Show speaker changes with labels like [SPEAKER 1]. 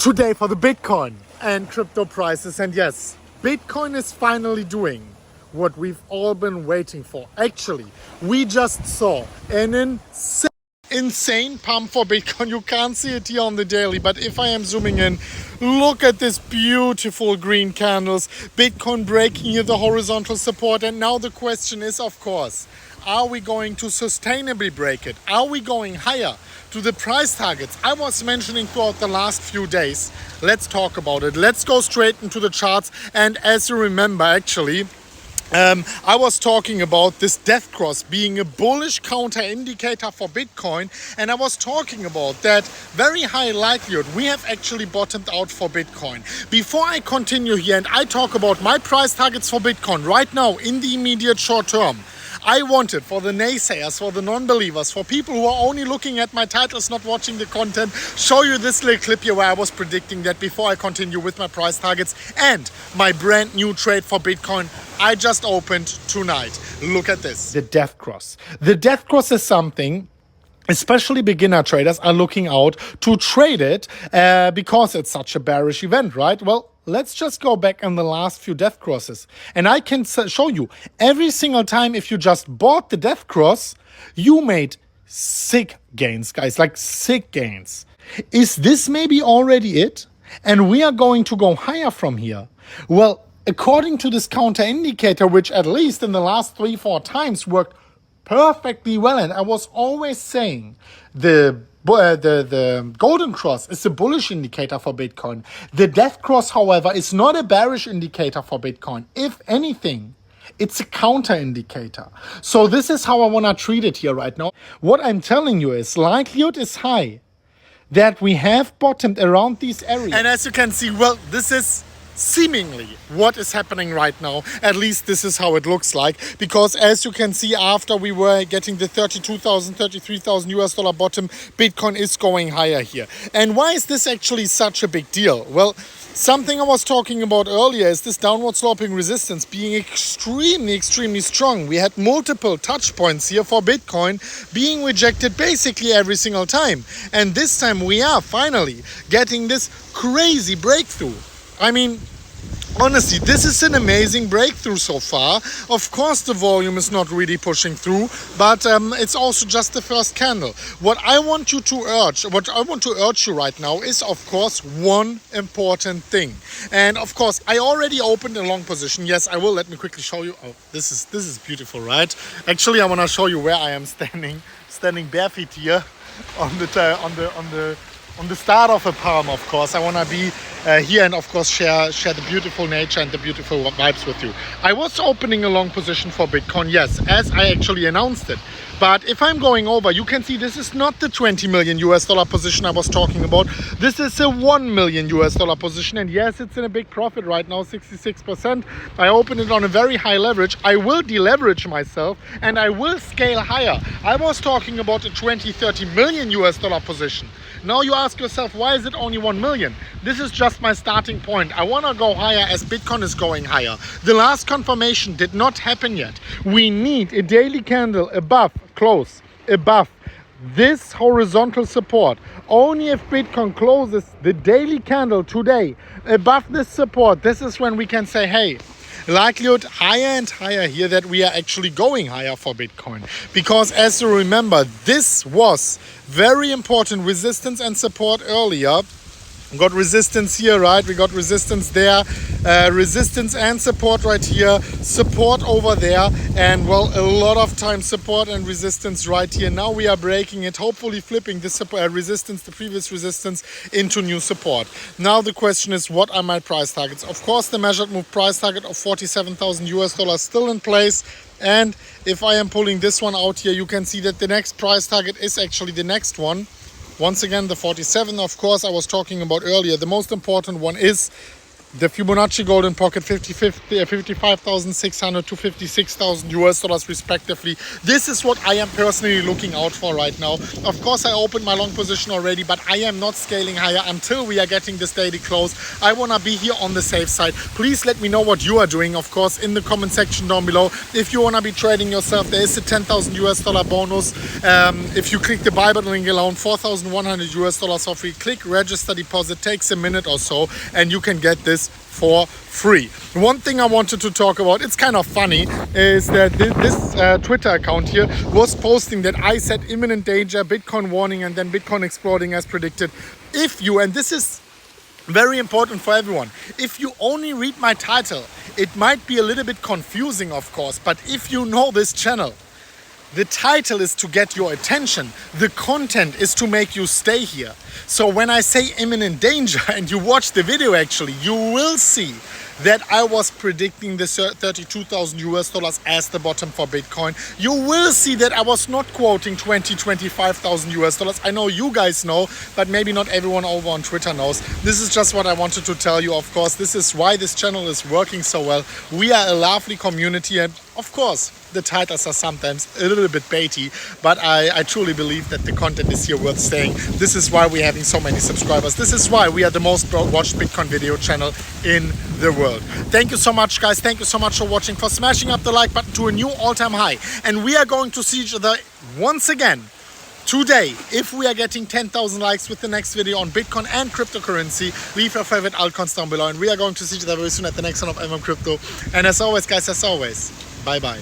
[SPEAKER 1] today for the Bitcoin and crypto prices. And yes, Bitcoin is finally doing what we've all been waiting for. Actually, we just saw an insane pump for Bitcoin. You can't see it here on the daily, but if I am zooming in, look at this beautiful green candles. Bitcoin breaking here the horizontal support. And now the question is, of course, are we going to sustainably break it? Are we going higher to the price targets I was mentioning throughout the last few days? Let's talk about it. Let's go straight into the charts. And as you remember, actually, I was talking about this death cross being a bullish counter indicator for Bitcoin, and I was talking about that very high likelihood we have actually bottomed out for Bitcoin. Before I continue here and I talk about my price targets for Bitcoin right now in the immediate short term, I wanted, for the naysayers, for the non-believers, for people who are only looking at my titles, not watching the content, show you this little clip here where I was predicting that before I continue with my price targets and my brand new trade for Bitcoin I just opened tonight. Look at this. The death cross. The death cross is something especially beginner traders are looking out to trade it because it's such a bearish event, right? Well, let's just go back in the last few death crosses. And I can show you every single time if you just bought the death cross, you made sick gains, guys, like sick gains. Is this maybe already it? And we are going to go higher from here. Well, according to this counter indicator, which at least in the last 3-4 times worked perfectly well, and I was always saying the golden cross is a bullish indicator for Bitcoin. The death cross, however, is not a bearish indicator for Bitcoin. If anything, it's a counter indicator. So this is how I want to treat it here right now. What I'm telling you is likelihood is high that we have bottomed around these areas. And as you can see, well, this is seemingly what is happening right now. At least this is how it looks like, because as you can see, after we were getting the 32,000, 33,000 US dollar bottom, Bitcoin is going higher here. And why is this actually such a big deal? Well, something I was talking about earlier is this downward sloping resistance being extremely strong. We had multiple touch points here for Bitcoin being rejected basically every single time. And this time we are finally getting this crazy breakthrough. I mean, honestly, this is an amazing breakthrough so far. Of course, the volume is not really pushing through, but it's also just the first candle. What I want to urge you right now is, of course, one important thing. And of course, I already opened a long position. Yes, I will. Let me quickly show you. Oh, this is beautiful, right? Actually, I want to show you where I am standing bare feet here on the start of a palm. Of course, I want to be here and of course share the beautiful nature and the beautiful vibes with you. I was opening a long position for Bitcoin, yes, as I actually announced it. But if I'm going over, you can see this is not the 20 million US dollar position I was talking about. This is a 1 million US dollar position. And yes, it's in a big profit right now, 66%. I opened it on a very high leverage. I will deleverage myself and I will scale higher. I was talking about a 20, 30 million US dollar position. Now you ask yourself, why is it only 1 million? This is just my starting point. I want to go higher as Bitcoin is going higher. The last confirmation did not happen yet. We need a daily candle above this horizontal support. Only if Bitcoin closes the daily candle today above this support, this is when we can say, hey, likelihood higher and higher here that we are actually going higher for Bitcoin. Because as you remember, this was very important resistance and support earlier. We got resistance here, right? We got resistance there, resistance and support right here, support over there, and well, a lot of time support and resistance right here. Now we are breaking it, hopefully flipping this resistance, the previous resistance, into new support. Now the question is, what are my price targets? Of course, the measured move price target of 47,000 US dollars still in place. And if I am pulling this one out here, you can see that the next price target is actually the next one. Once again, the 47, of course, I was talking about earlier. The most important one is the Fibonacci golden pocket 55,600 to 56,000 US dollars respectively. This is what I am personally looking out for right now. Of course, I opened my long position already, but I am not scaling higher until we are getting this daily close. I want to be here on the safe side. Please let me know what you are doing, of course, in the comment section down below. If you want to be trading yourself, there is a 10,000 US dollar bonus. If you click the buy button link alone, 4,100 US dollars for free. Click register deposit, takes a minute or so, and you can get this for free. One thing I wanted to talk about, it's kind of funny, is that this Twitter account here was posting that I said imminent danger, Bitcoin warning, and then Bitcoin exploding as predicted. If you, and this is very important for everyone, if you only read my title, it might be a little bit confusing, of course, but if you know this channel, the title is to get your attention. The content is to make you stay here. So when I say imminent danger and you watch the video, actually, you will see that I was predicting the 32,000 US dollars as the bottom for Bitcoin. You will see that I was not quoting 25,000 US dollars. I know you guys know, but maybe not everyone over on Twitter knows. This is just what I wanted to tell you. Of course, this is why this channel is working so well. We are a lovely community, and of course, the titles are sometimes a little bit baity, but I truly believe that the content is here worth staying. This is why we're having so many subscribers. This is why we are the most watched Bitcoin video channel in the world. Thank you so much, guys. Thank you so much for watching, for smashing up the like button to a new all-time high. And we are going to see each other once again today, if we are getting 10,000 likes with the next video on Bitcoin and cryptocurrency. Leave your favorite altcoins down below, and we are going to see each other very soon at the next one of MMCrypto. And as always, guys, as always, bye-bye.